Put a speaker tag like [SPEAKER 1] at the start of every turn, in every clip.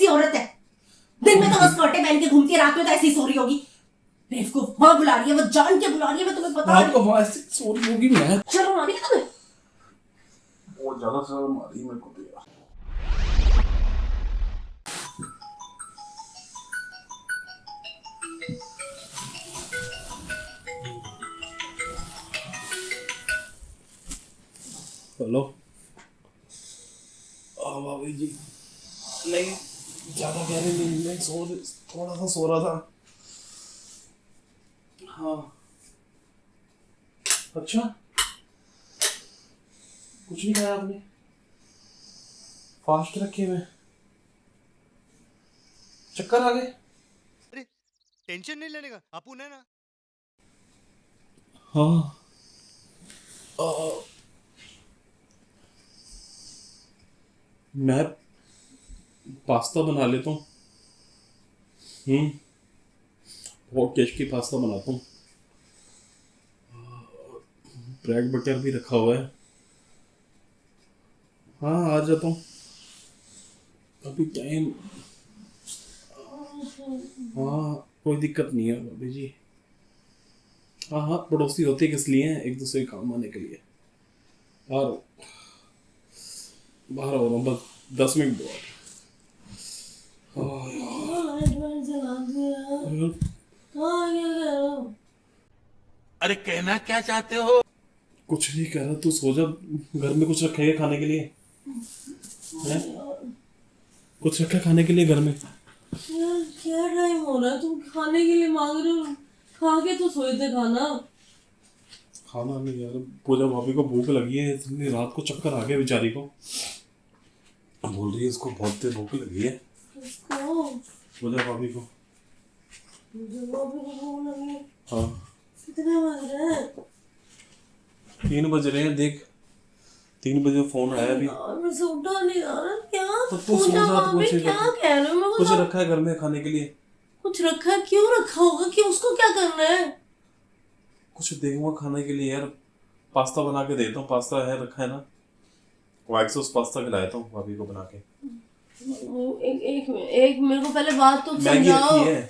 [SPEAKER 1] औरत है, दिन में तो बस स्कर्टें पहन के घूमती है, रात में तो ऐसी सो रही होगी। बेवकूफ, वहां बुला रही है, वो जान के बुला रही है, मैं तुम्हें बता रही हूं।
[SPEAKER 2] ऐसी सो रही होगी। मैं
[SPEAKER 1] शर्म आ रही है तुम्हें?
[SPEAKER 2] बहुत ज्यादा शर्म आ रही है मेरे को तो यार। हेलो भाभी जी, नहीं ज्यादा गहरी नींद में थोड़ा सा सो रहा था। हाँ अच्छा, कुछ नहीं खाया आपने? फास्ट रखे हुए, चक्कर आ गए?
[SPEAKER 3] अरे टेंशन नहीं लेने का, अपुन है ना।
[SPEAKER 2] हाँ मैं पास्ता बना लेता हूँ। बहुत टेस्टी पास्ता बनाता हूँ। ब्रेड बटर भी रखा हुआ है। हाँ आ जाता हूँ अभी टाइम। हाँ कोई दिक्कत नहीं है भाभी जी। हाँ हाँ, पड़ोसी होते किस लिए हैं? एक दूसरे के काम आने के लिए। और बाहर हो रहा हूँ बस 10 मिनट बाद।
[SPEAKER 4] अरे कहना क्या चाहते हो?
[SPEAKER 2] कुछ नहीं कह रहा, तू सो जा। घर में कुछ रखा है खाने के लिए? है? कुछ रखा है खाने के लिए घर में?
[SPEAKER 5] यार क्या टाइम हो रहा है, तुम खाने के लिए मांग रहे हो? खा के तो सोए थे खाना।
[SPEAKER 2] खाना नहीं यार, पूजा भाभी को भूख लगी है, इतनी रात को चक्कर आ गया बेचारी को। बोल रही है इसको बहुत तेज भूख लगी है।
[SPEAKER 5] किसको?
[SPEAKER 2] पूजा भाभी को।
[SPEAKER 5] जब अभी को भूख लगी।
[SPEAKER 2] हाँ
[SPEAKER 5] कितने बज रहे हैं?
[SPEAKER 2] 3 बज रहे हैं, देख 3 बजे फोन आया अभी।
[SPEAKER 5] यार मैं से उठा नहीं जा रहा। क्या
[SPEAKER 2] तो तू सो
[SPEAKER 5] पूजा
[SPEAKER 2] जा,
[SPEAKER 5] भाभी
[SPEAKER 2] कुछ
[SPEAKER 5] क्या कह रहे हो? मैं
[SPEAKER 2] कुछ रखा है घर में खाने के लिए?
[SPEAKER 5] कुछ रखा है? क्यों रखा होगा? कि उसको क्या करना है?
[SPEAKER 2] कुछ देखूंगा खाने के लिए यार, पास्ता बना के देता हूँ। पास्ता है रखा है ना, व्हाइट सॉस पास्ता खिलाता हूँ भाभी को बना के।
[SPEAKER 5] एक मेरे को पहले बात तो
[SPEAKER 2] मैगी
[SPEAKER 5] समझाओ।
[SPEAKER 2] रखी है।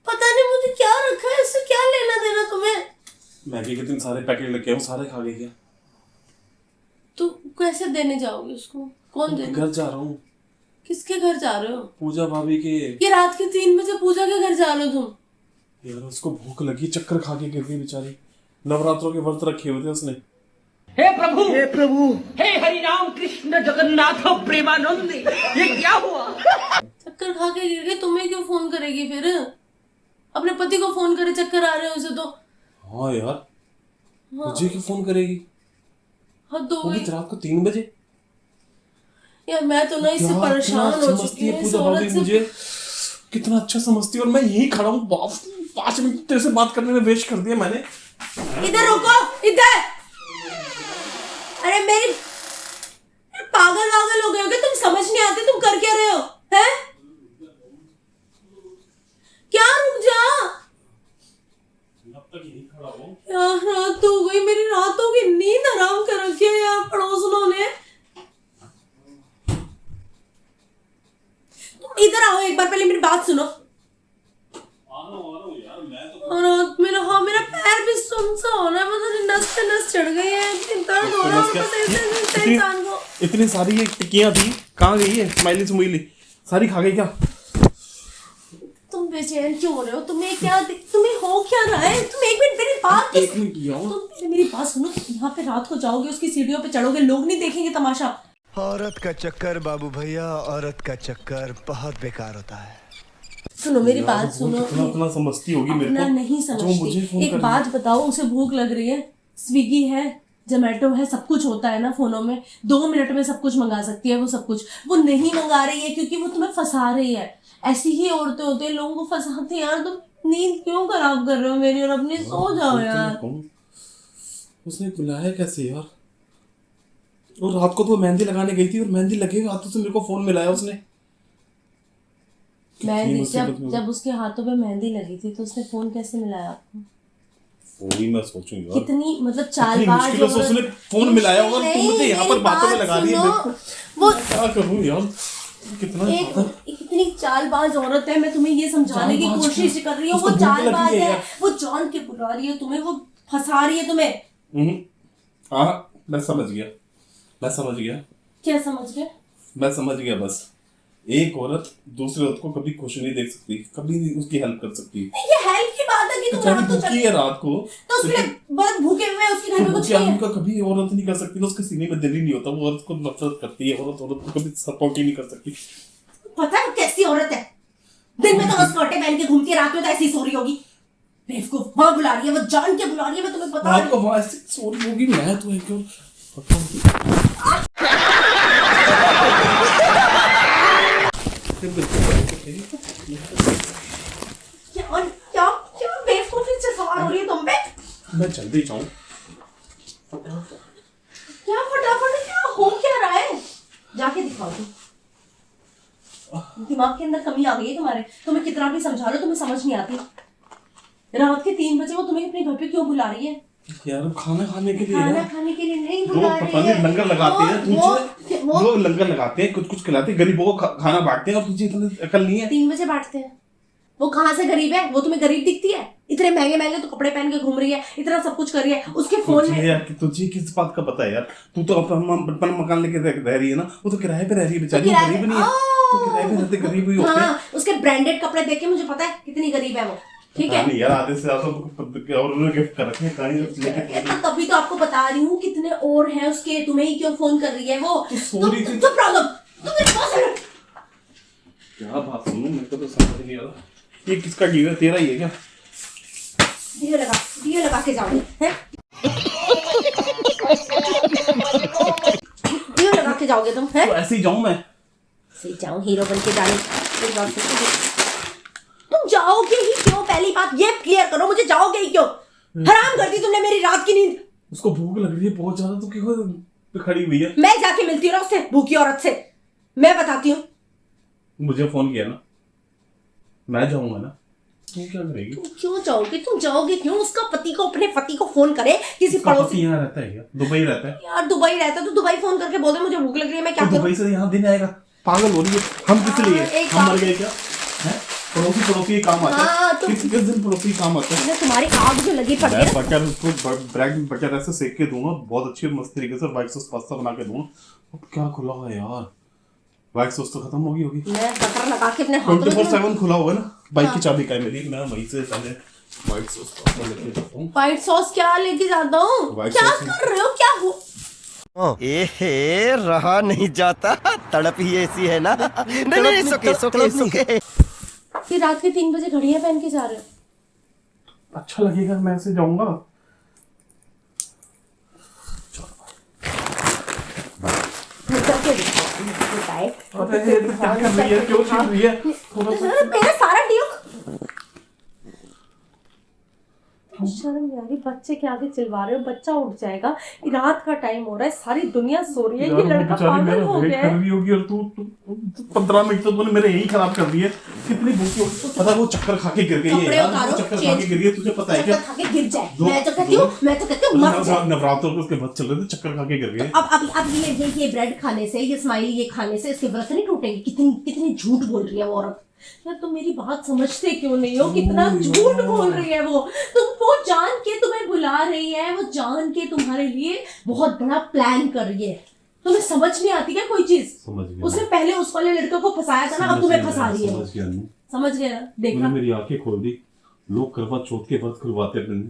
[SPEAKER 5] पता नहीं मुझे क्या रखा है, इससे क्या लेना देना तुम्हें?
[SPEAKER 2] मैगी के 3 सारे पैकेट लेके आऊँ, सारे खा गई क्या?
[SPEAKER 5] तो कैसे देने जाओगे उसको? कौन देने?
[SPEAKER 2] घर जा रहा हूँ।
[SPEAKER 5] किसके घर जा रहे हो?
[SPEAKER 2] पूजा भाभी के।
[SPEAKER 5] ये रात के 3 बजे पूजा के घर जा रहे हो तुम?
[SPEAKER 2] यार उसको भूख लगी, चक्कर खा के गिर गई बेचारी। नवरात्रों के व्रत रखे हुए थे उसने।
[SPEAKER 6] हे प्रभु, हे प्रभु, हे हरि राम कृष्ण जगन्नाथ प्रेमानंद, ये क्या हुआ?
[SPEAKER 5] चक्कर खा के गिर गई, तुम्हें क्यों फोन करेगी फिर? अपने पति को फोन करे, चक्कर आ रहे हो उसे तो।
[SPEAKER 2] हाँ यार मुझे क्यों फोन करेगी?
[SPEAKER 5] हद हो
[SPEAKER 2] वो भी
[SPEAKER 5] गई
[SPEAKER 2] रात को 3 बजे।
[SPEAKER 5] यार। मैं तो ना इससे परेशान हो चुकी हूँ, इस
[SPEAKER 2] पूजा भाभी
[SPEAKER 5] औरत से।
[SPEAKER 2] मुझे कितना अच्छा समझती है, और मैं यही खड़ा हूँ। 5 मिनट तेरे से बात करने में वेस्ट कर दिया मैंने।
[SPEAKER 5] इधर रुको, इधर। अरे मेरी पागल वागल हो गए हो क्या? तुम समझ नहीं आते तुम कर क्या रहे हो? हैं? क्या रुक जा यार। रात हो गई, मेरी रातों की नींद हराम कर रखी है यार पड़ोसियों ने। तुम इधर आओ एक बार, पहले मेरी बात सुनो। और रात मेरा, हाँ मेरा पैर भी सुन सा हो रहा है, मतलब नस पे नस चढ़ गई है, इतनी दर्द हो रहा है इंसान को।
[SPEAKER 2] इतनी सारी ये टिक्कियां थी, कहाँ गई है? स्माइली स्माइली सारी खा गई क्या?
[SPEAKER 5] तुम बेचैन क्यों हो रहे हो? तुम्हें हो क्या रहा है? तुम एक मिनट मेरी बात
[SPEAKER 2] एक मिनट किया हूँ।
[SPEAKER 5] तुम पहले मेरी बात सुनो। यहाँ पे रात को जाओगे, उसकी सीढ़ियों पे चढ़ोगे, लोग नहीं देखेंगे तमाशा?
[SPEAKER 3] औरत का चक्कर बाबू भैया, औरत का चक्कर बहुत बेकार होता है।
[SPEAKER 5] सुनो मेरी बात सुनो।
[SPEAKER 2] इतना समझती होगी मेरे
[SPEAKER 5] अपना
[SPEAKER 2] को,
[SPEAKER 5] नहीं
[SPEAKER 2] जो मुझे फोन
[SPEAKER 5] समझती। एक
[SPEAKER 2] कर
[SPEAKER 5] बात बताओ, उसे भूख लग रही है, स्विगी है, जोमेटो है, सब कुछ होता है ना फोनों में। 2 मिनट में सब कुछ मंगा सकती है वो, सब कुछ। वो नहीं मंगा रही है क्योंकि वो तुम्हें फंसा रही है। ऐसी ही औरतें होती है, लोगों को फंसाती है यार। तुम नींद क्यों खराब कर रहे हो मेरी? और अपनी सो जाओ यार।
[SPEAKER 2] उसने बुलाया कैसे यार? और रात को तो मेहंदी लगाने गई थी, और मेहंदी लगे हुए हाथों से मेरे को फोन मिलाया उसने।
[SPEAKER 5] मेहंदी जब उसके हाथों पे मेहंदी लगी थी तो उसने फोन कैसे मिलाया आपको?
[SPEAKER 2] वही मैं सोचूं यार,
[SPEAKER 5] कितनी मतलब चालबाज
[SPEAKER 2] मुश्किल से उसने फोन मिलाया होगा, तुम मुझे यहाँ पर बातों में लगा रही है।
[SPEAKER 5] वो
[SPEAKER 2] क्या करूं यार? कितना
[SPEAKER 5] इतनी चालबाज औरत है, मैं तुम्हें ये समझाने की
[SPEAKER 2] चालबाज
[SPEAKER 5] कोशिश
[SPEAKER 2] क्या?
[SPEAKER 5] कर रही हूँ, वो
[SPEAKER 2] उसको भूख लगी
[SPEAKER 5] चालबाज
[SPEAKER 2] है
[SPEAKER 5] है,
[SPEAKER 2] यार।
[SPEAKER 5] वो जान के बुला रही है तुम्हें, वो फंसा रही है तुम्हें।
[SPEAKER 2] हाँ मैं समझ गया, मैं समझ गया,
[SPEAKER 5] क्या समझ गए?
[SPEAKER 2] मैं समझ गया। बस एक औरत दूसरी औरत को कभी खुश नहीं देख सकती, कभी नहीं उसकी हेल्प कर सकती।
[SPEAKER 5] ये हेल्प की बात है कि तुम
[SPEAKER 2] बेचारी
[SPEAKER 5] रात को
[SPEAKER 2] भूखी है रात को,
[SPEAKER 5] तो उसके लिए बहुत भूखे हुए हैं, उसके घर में कुछ
[SPEAKER 2] भूखी
[SPEAKER 5] नहीं है।
[SPEAKER 2] आदमी का कभी औरत नहीं कर सकती ना, उसके सीने में दिल ही नहीं होता, वो औरत को नफरत करती है। औरत औरत को कभी सपोर्ट ही नहीं कर सकती।
[SPEAKER 1] पता है वो कैसी औरत है? दिन में तो वो स्कर्टें पहन के घूमती है, रात में तो ऐसी सो रही होगी। बेवकूफ, वहां बुला रही है, वो जान के बुला रही है, मैं तुम्हें बता रही
[SPEAKER 2] रात को
[SPEAKER 1] हूँ।
[SPEAKER 2] वहां ऐसी सो रही होगी, मैं तो है क्यों
[SPEAKER 1] क्या क्या बेवकूफी से सवार हो रही है तुम पे?
[SPEAKER 2] मैं जल्दी जाऊं।
[SPEAKER 1] क्या फटाफट, क्या हो क्या रहा है? जाके दिखाओ तुम। दिमाग के अंदर कमी आ गई है तुम्हारे, तुम्हें कितना भी समझा लो तुम्हें समझ नहीं आती। रात के 3 बजे वो तुम्हें अपने घर पे क्यों बुला रही है?
[SPEAKER 2] यार खाना खाने के लिए
[SPEAKER 1] खाना
[SPEAKER 2] यार।
[SPEAKER 1] खाने के लिए नहीं
[SPEAKER 2] वो
[SPEAKER 1] बुला
[SPEAKER 2] पता
[SPEAKER 1] रही
[SPEAKER 2] नहीं
[SPEAKER 1] है।
[SPEAKER 2] लंगर लगाते हैं तुझे,
[SPEAKER 1] वो
[SPEAKER 2] लोग लंगर लगाते हैं, कुछ कुछ खिलाते हैं, गरीबों को खाना बांटते हैं, और तुझे इतनी अकल नहीं है।
[SPEAKER 1] 3 बजे बांटते हैं। वो कहाँ से गरीब है? वो तुम्हें गरीब दिखती है? इतने महंगे महंगे तो कपड़े पहन के घूम रही है, इतना सब कुछ कर रही है, उसके फोन में।
[SPEAKER 2] यार तुझे किस बात का पता है यार? तू तो अपना मकान लेके रह रही है ना, वो तो किराए पे रह रही है बेचारी, वो गरीब नहीं है। तो किराए पे रहते गरीब ही होते हैं।
[SPEAKER 1] हाँ, उसके ब्रांडेड कपड़े देख के मुझे पता है कितनी गरीब है वो। ठीक है,
[SPEAKER 2] नहीं यार, आधे से ज्यादा और उन्होंने गिफ्ट कर रखे हैं, कहीं लेके
[SPEAKER 1] तो तभी तो आपको बता रही हूँ कितने और हैं उसके, तुम्हें ही क्यों फोन कर रही है वो?
[SPEAKER 2] सो रही थी।
[SPEAKER 1] तो प्रॉब्लम तुम मेरे पास है।
[SPEAKER 2] क्या बात सुनूं, मेरे को तो समझ नहीं आ रहा ये किसका गिव है, तेरा ही है क्या?
[SPEAKER 1] दिए लगा के जाओगे हैं? दिए लगा के जाओगे तुम हैं?
[SPEAKER 2] तो ऐसे ही जाऊं मैं?
[SPEAKER 1] से जाऊं हीरो बन के जाने? तुम जाओगे ही क्यों? पहली बात ये क्लियर करो, मुझे जाओगे ही क्यों? हराम कर दी तुमने मेरी रात की नींद।
[SPEAKER 2] उसको भूख लग रही है बहुत ज्यादा, तो क्यों खड़ी हुई है?
[SPEAKER 1] मैं जाके मिलती हूँ ना उससे, भूखी औरत से। मैं बताती हूँ।
[SPEAKER 2] मुझे फोन किया ना, मैं जाऊंगा ना। तू क्या करेगी?
[SPEAKER 1] तुम क्यों जाओगे? तुम जाओगे क्यों? उसका पति को, अपने पति को फोन करे, किसी
[SPEAKER 2] उसका पति
[SPEAKER 1] पड़ोसी।
[SPEAKER 2] यहाँ रहता है क्या? दुबई रहता है?
[SPEAKER 1] यार दुबई रहता है तो दुबई फोन करके बोल दे मुझे भूख लग रही है, मैं क्या
[SPEAKER 2] तो
[SPEAKER 1] करूं?
[SPEAKER 2] दुबई से यहाँ दिन आएगा? पागल हो रही है? हम किस लिए?
[SPEAKER 1] एक
[SPEAKER 2] हम
[SPEAKER 1] काम-
[SPEAKER 2] मर गए क्या? हैं? पड़ोसी पड़ोसी के काम आता
[SPEAKER 1] हाँ,
[SPEAKER 2] है।
[SPEAKER 1] तो-
[SPEAKER 2] किस किस दिन पड़ोसी के काम आता है?
[SPEAKER 1] मैं तुम्हारी आग जो लगी पड़ी
[SPEAKER 2] मैं
[SPEAKER 1] है।
[SPEAKER 2] बटर उसको ब्रेड में बटर ऐसे सेक के दूंगा, बहुत अच्छी मस्त तरीके से व्हाइट सॉस पास्ता बना के दूंगा। अब क्या खुला हुआ है यार? व्हाइट सॉस तो खत्म हो गई होगी।
[SPEAKER 1] मैं बटर लगा के अपने हाथों में
[SPEAKER 2] 24/7 खुला होगा ना। बाइक की चाबी का है मेरी, मैं वहीं से पहले व्हाइट सॉस पास्ता लेके जाता हूँ।
[SPEAKER 1] व्हाइट सॉस क्या लेके जाता हूँ?
[SPEAKER 2] व्हाइट
[SPEAKER 1] क्या
[SPEAKER 2] सॉस
[SPEAKER 1] कर रहे हो? क्या हो?
[SPEAKER 3] ए रहा नहीं जाता, तड़प ही ऐसी है ना। नहीं नहीं, सुके।
[SPEAKER 5] कि रात के 3 बजे घड़ियां पहन के जा रहे हो?
[SPEAKER 2] अच्छा लगेगा, मैं ऐसे जाऊंगा।
[SPEAKER 1] जाके दिखाओ, बताए।
[SPEAKER 2] अरे ये तो क्या कर रही है? क्यों छीन रही है? थोड़ा सा
[SPEAKER 1] मेरा सारा ड्यूक।
[SPEAKER 5] शर्म नहीं आ रही? बच्चे के आगे चिल्ला रहे हो, बच्चा उठ जाएगा, रात का टाइम हो रहा है, सारी दुनिया सो रही है, ये
[SPEAKER 2] यार, वो
[SPEAKER 5] लड़का
[SPEAKER 2] बेचारी
[SPEAKER 5] पागल
[SPEAKER 2] मेरा
[SPEAKER 5] हो
[SPEAKER 2] वेट
[SPEAKER 5] गया
[SPEAKER 2] कर
[SPEAKER 5] है।
[SPEAKER 2] रही होगी, और तू 15 मिनट तो तूने मेरे यही खराब कर दिए। कितनी भूखी हो, पता है वो चक्कर खा के गिर गई है
[SPEAKER 1] कपड़े
[SPEAKER 2] यार,
[SPEAKER 1] उतारो,
[SPEAKER 2] वो चक्कर खा
[SPEAKER 1] चेंज-
[SPEAKER 2] के गिर गई है, तुझे पता है क्या?
[SPEAKER 1] चक्कर खा के गिर जाए।
[SPEAKER 2] दो-
[SPEAKER 1] मैं तो कहती हूँ मर जाए।
[SPEAKER 2] नवरात्रों के उसके बाद चल रहे थे, चक्कर खा के गिर गए।
[SPEAKER 1] अब ये ब्रेड खाने से, ये स्माइली ये खाने से इसके व्रत नहीं टूटेंगे। कितनी कितनी झूठ बोल रही है वो औरत।
[SPEAKER 5] यार तुम मेरी बात समझते क्यों नहीं हो? कितना झूठ बोल रही है वो। वो जान के तुम्हें बुला रही है, वो जान के तुम्हारे लिए बहुत बड़ा प्लान कर रही है। तुम्हें समझ नहीं आती क्या कोई चीज?
[SPEAKER 2] समझ गया।
[SPEAKER 5] उसने पहले उस वाले लड़के को फंसाया था ना, अब तुम्हें फंसा रही है।
[SPEAKER 2] समझ गया नू।
[SPEAKER 5] समझ गया ना?
[SPEAKER 2] तूने
[SPEAKER 5] देखा?
[SPEAKER 2] मेरी आंखें खोल दी। लोग करवा चौथ के व्रत खुलवाते हैं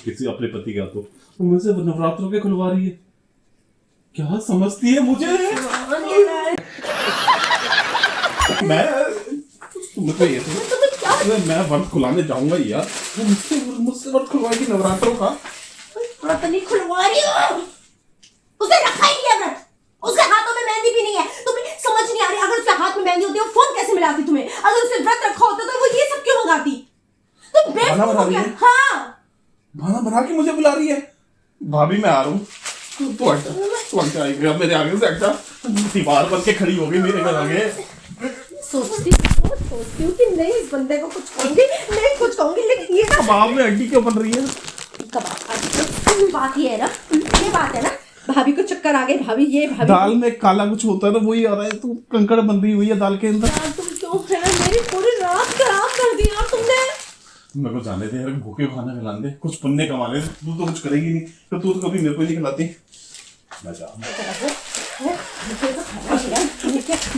[SPEAKER 2] किसी अपने पति का, तो मुझे नवरात्रों के खुलवा रही है। क्या समझती है मुझे? मैं मुझे ये मैं व्रत खुलाने जाऊंगा यार, वो मुझसे व्रत खुलवाएगी नवरात्रों का।
[SPEAKER 1] व्रत नहीं खुलवा रही हो, उसे रखा ही नहीं है व्रत। उसके हाथों में मेहंदी भी नहीं है। तुम्हें समझ नहीं आ रही, अगर उसके हाथ में मेहंदी होती वो फोन कैसे मिलाती तुम्हें? अगर उसे व्रत रखा होता तो वो ये सब क्यों मंगाती? तुम
[SPEAKER 2] खाना
[SPEAKER 1] बेवकूफ
[SPEAKER 2] बना
[SPEAKER 1] हो
[SPEAKER 2] रही
[SPEAKER 1] गया।
[SPEAKER 2] है?
[SPEAKER 1] हाँ,
[SPEAKER 2] खाना बना के मुझे बुला रही है। भाभी मैं आ रहा हूँ, तू हट, तू हट जाएगा मेरे आगे से, हट जा। दीवार बन के खड़ी हो गई मेरे घर आगे।
[SPEAKER 1] सोचती हूँ कि नहीं इस बंदे को कुछ कहूंगी, नहीं कुछ कहूंगी, लेकिन ये ना
[SPEAKER 2] कबाब में हड्डी क्यों बन रही है?
[SPEAKER 1] बात ये है ना, ये बात है ना भाभी को चक्कर आ गए, भाभी ये भाभी
[SPEAKER 2] दाल में काला कुछ होता है ना, वही आ रहा है। तू कंकड़ बंधी हुई है दाल के अंदर।
[SPEAKER 5] यार तुम क्यों है, मेरी पूरी रात खराब कर दी यार तुमने।
[SPEAKER 2] मेरे को जाने दे यार, भूखे को खाना खिला दे, कुछ पुण्य कमा ले। तू तो कुछ करेगी नहीं, तो तू तो कभी मेरे को नहीं खिलाती। मैं जा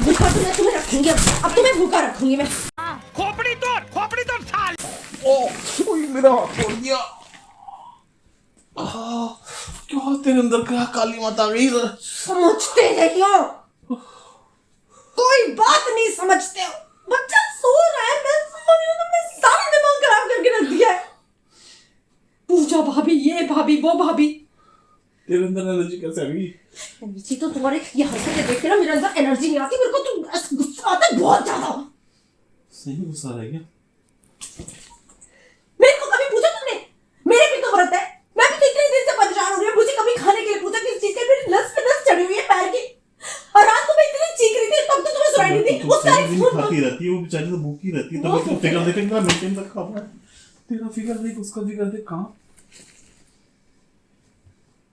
[SPEAKER 1] भूखा तो मैं तुम्हें रखूंगी, अब तुम्हें भूखा रखूंगी मैं।
[SPEAKER 4] खोपड़ी तोड़ साल।
[SPEAKER 2] ओए मेरा हाथ तोड़ दिया। क्या तेरे अंदर क्या काली माता आ गई?
[SPEAKER 1] समझते नहीं हो, कोई बात नहीं समझते हो। बच्चा सो रहा है, मैं समझ रही हूं, तुमने सारा दिमाग खराब करके रख दिया है। पूजा भाभी, ये भाभी, वो भाभी।
[SPEAKER 2] तेरे अंदर एनर्जी कैसे आ गई?
[SPEAKER 1] एनर्जी तो तुम्हारे ये हरकतें देख के ना मेरे अंदर एनर्जी नहीं आती, मेरे को तो गुस्सा आता है बहुत ज्यादा।
[SPEAKER 2] सही में गुस्सा आ रहा है क्या?
[SPEAKER 1] मेरे को कभी पूछा तुमने? मेरे भी तो व्रत है, मैं भी तो इतने दिन से परेशान हो रही हूँ। मुझे कभी खाने के लिए पूछा किस चीज के? मेरी नस पे नस चढ़ी हुई है पैर की, और रात को मैं इतनी चीख रही थी, तब तो तुम्हें सुनाई नहीं थी। उसका एक फोन
[SPEAKER 2] खाती रहती है वो बेचारी, तो भूखी रहती है। तब इसको फिकर देख कितना मेंटेन रखा हुआ है। तेरा फिकर देख, उसका फिकर देख। कहाँ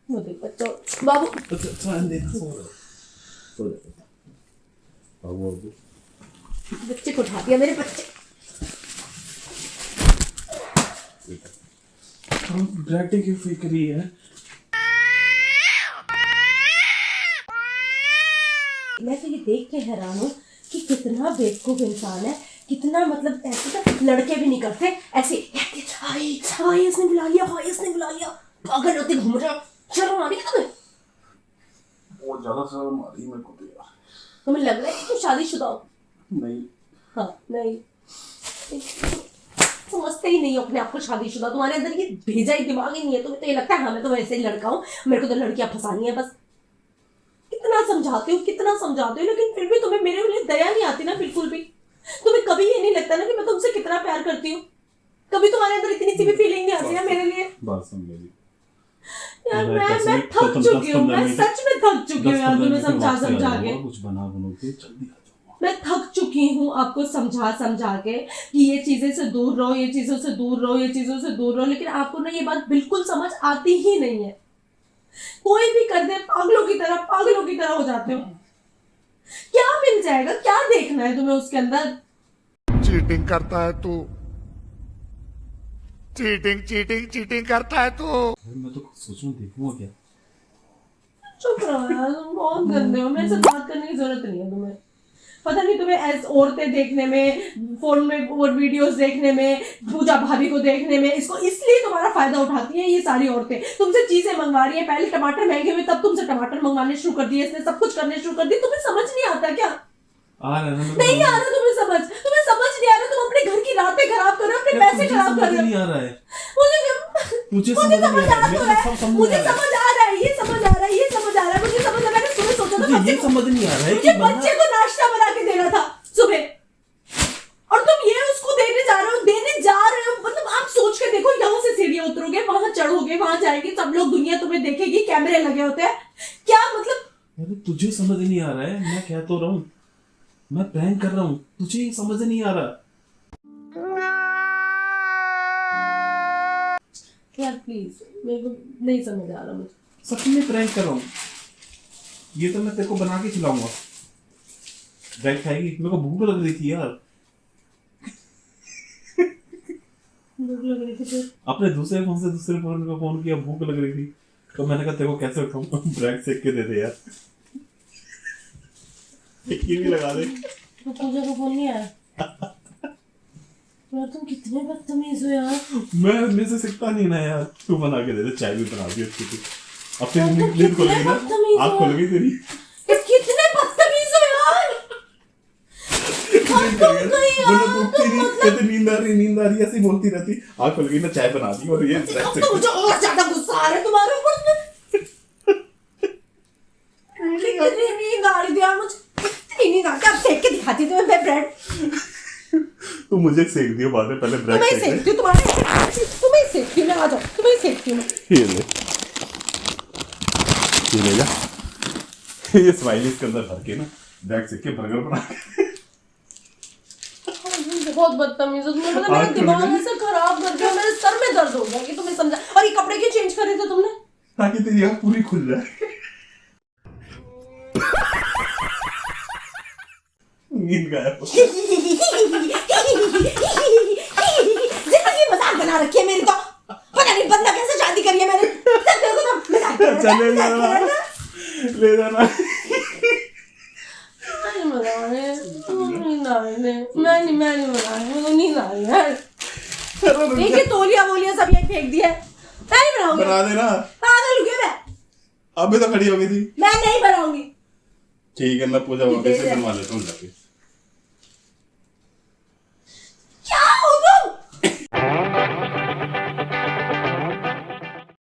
[SPEAKER 1] वो देख बच्चों, बाबू
[SPEAKER 2] अच्छा दे सो जा बाबू।
[SPEAKER 1] बच्चे को उठा दिया, मेरे बच्चे।
[SPEAKER 2] ब्रैटी की फिक्री है।
[SPEAKER 1] मैं तो ये देख के हैरान हूँ कि कितना बेवकूफ इंसान है, कितना मतलब ऐसे तो लड़के भी नहीं करते ऐसे। हाय हाय इसने बुला लिया, हाय इसने बुला लिया, पागल होते घूम रहे हो। शर्म आ रही है तुम्हें?
[SPEAKER 2] बहुत ज्यादा शर्म आ रही है मेरे को तो यार।
[SPEAKER 1] तुम्हें लग रहा है कि तुम शादीशुदा हो?
[SPEAKER 2] नहीं,
[SPEAKER 1] हाँ नहीं, समझते ही नहीं हो अपने आप को शादीशुदा। तुम्हारे अंदर ये भेजा ही दिमाग ही नहीं है। तुम्हें तो ये लगता है हाँ मैं तो वैसे ही लड़का हूँ, मेरे को तो लड़कियां फंसानी है बस। कितना समझाते हो, कितना समझाते हो, लेकिन फिर भी तुम्हें मेरे लिए दया नहीं आती ना बिल्कुल भी। तुम्हें कभी ये नहीं लगता ना कि मैं तुमसे कितना प्यार करती हूँ? कभी तुम्हारे अंदर इतनी सी भी फीलिंग नहीं आती ना मेरे लिए?
[SPEAKER 2] बात समझ गई
[SPEAKER 1] यार मैं थक चुकी हूँ, मैं सच में थक चुकी हूँ यार तुम्हें समझा समझा के।
[SPEAKER 2] कुछ बना के जल्दी आ जाओ।
[SPEAKER 1] मैं थक चुकी हूँ आपको समझा समझा के कि ये चीजें से दूर रहो, ये चीजों से दूर रहो, ये चीजों से दूर रहो, लेकिन आपको ना ये बात बिल्कुल समझ आती ही नहीं है। कोई भी कर दे पागलों की तरह हो जाते हो। क्या मिल जाएगा, क्या देखना है तुम्हें उसके अंदर?
[SPEAKER 7] चीटिंग करता है तू, चीटिंग करता है तू।
[SPEAKER 2] मैं तो सोचूं देखूंगा क्या।
[SPEAKER 1] चुप रहो यार, तुम बहुत गंदे हो। मेरे से बात करने की जरूरत नहीं है तुम्हें। पता नहीं तुम्हें ऐसे औरतें देखने में, फोन में और वीडियोस देखने में, पूजा भाभी को देखने में, इसको इसलिए तुम्हारा फायदा उठाती हैं ये सारी औरतें। तुमसे चीजें मंगवा रही है, पहले टमाटर महंगे हुए तब तुमसे टमाटर मंगवाने शुरू कर दिए, इसने सब कुछ करने शुरू कर दिए। तुम्हें समझ नहीं आता क्या?
[SPEAKER 2] आ रहा है ना?
[SPEAKER 1] नहीं आ रहा तुम्हें समझ नहीं आ रहा। तुम अपने घर की रातें खराब कर रहे हो, अपने पैसे खराब कर रहे हो।
[SPEAKER 2] नहीं आ रहा है
[SPEAKER 1] मुझे
[SPEAKER 2] समझ नहीं आ रहा है।
[SPEAKER 1] मुझे समझ आ रहा है, ये समझ आ रहा है, ये समझ आ रहा है, मुझे समझ आ रहा है। मैंने सुबह सोचा था
[SPEAKER 2] मुझे ये समझ नहीं आ रहा है
[SPEAKER 1] मुझे बच्चे को नाश्ता बना के देना था सुबह, और तुम ये उसको देने जा रहे हो। मतलब आप सोच के देखो, यहाँ से सीढ़ियां उतरोगे, वहां चढ़ोगे, वहां जाएंगे, सब लोग, दुनिया तुम्हें देखेगी, कैमरे लगे होते हैं। क्या मतलब?
[SPEAKER 2] अरे तुझे समझ नहीं आ रहा है, मैं कह तो रहा हूँ, मैं प्रैंक कर रहा हूँ, तुझे समझ नहीं आ रहा।
[SPEAKER 1] यार प्लीज, मेरे को नहीं समझ आ रहा। मुझे
[SPEAKER 2] सच में प्रैंक कर रहा हूँ। ये तो मैं तेरे को बना के खिलाऊंगा। ब्रेड खाएगी? मेरे को भूख लग रही थी यार।
[SPEAKER 1] भूख लग रही थी फिर?
[SPEAKER 2] अपने दूसरे फोन से दूसरे फोन को फोन किया, भूख लग रही थी, तो मैंने कहा तेरे को कैसे उठाऊं, ब्रेड सेक के दे दे यार। ये भी लगा दे।
[SPEAKER 1] तो पूजा को फोन नहीं आया? यार तुम कितने बदतमीज हो यार।
[SPEAKER 2] मैं मेरे से सीखता नहीं ना यार। तू बना के दे दे, चाय भी बना दी अच्छी थी। अब तेरी नींद खुल गई ना, आँख खुल गई तेरी।
[SPEAKER 1] कितने बदतमीज हो यार।
[SPEAKER 2] नींद आ रही ऐसी बोलती रहती, आँख खुल गई ना, चाय बना दी, और ये
[SPEAKER 1] तो मुझे और ज्यादा गुस्सा आ रहा है तुम्हारे ऊपर। नींद आ रही थी यार मुझे, इतनी नींद आ रही। अब सेक के दिखाती तुम्हें मैं ब्रेड।
[SPEAKER 2] तू मुझे सेक दियो बाद में, पहले ब्रेड
[SPEAKER 1] तुम्हें सेकती हूँ, तुम्हें सेकती हूँ मैं। आ जाओ, तुम्हें सेकती हूँ।
[SPEAKER 2] ये ले जा। ये स्माइली इसके अंदर भर के ना, ब्रेड सेक के बर्गर बना के।
[SPEAKER 1] बहुत बदतमीज हो तुमने। मतलब मेरा दिमाग ऐसे खराब कर दिया, मेरे सर में दर्द हो गया कि तुम्हें समझा। और ये कपड़े क्यों चेंज करे थे तुमने?
[SPEAKER 2] ताकि तेरी आँख पूरी खुल जाए। नींद गायब।
[SPEAKER 1] जिंदगी मजाक बना रखी है मेरी तो। पता नहीं बंदा कैसे शादी करी है मैंने। तेरे को तो मजाक कर रहा है।
[SPEAKER 2] चले जाना, ले जाना।
[SPEAKER 5] मैं नहीं बना रही, मुझे नींद आ रही है।
[SPEAKER 1] एक ये तौलिया वोलिया सब यहीं फेंक दिया है। मैं नहीं बनाऊंगी।
[SPEAKER 2] बना देना।
[SPEAKER 1] पागल हो गया मैं।
[SPEAKER 2] अभी तो खड़ी हो गई थी।
[SPEAKER 1] मैं नहीं बनाऊंगी।
[SPEAKER 2] ठीक है, मैं पूजा भाभी से बनवा लेता हूँ जाके।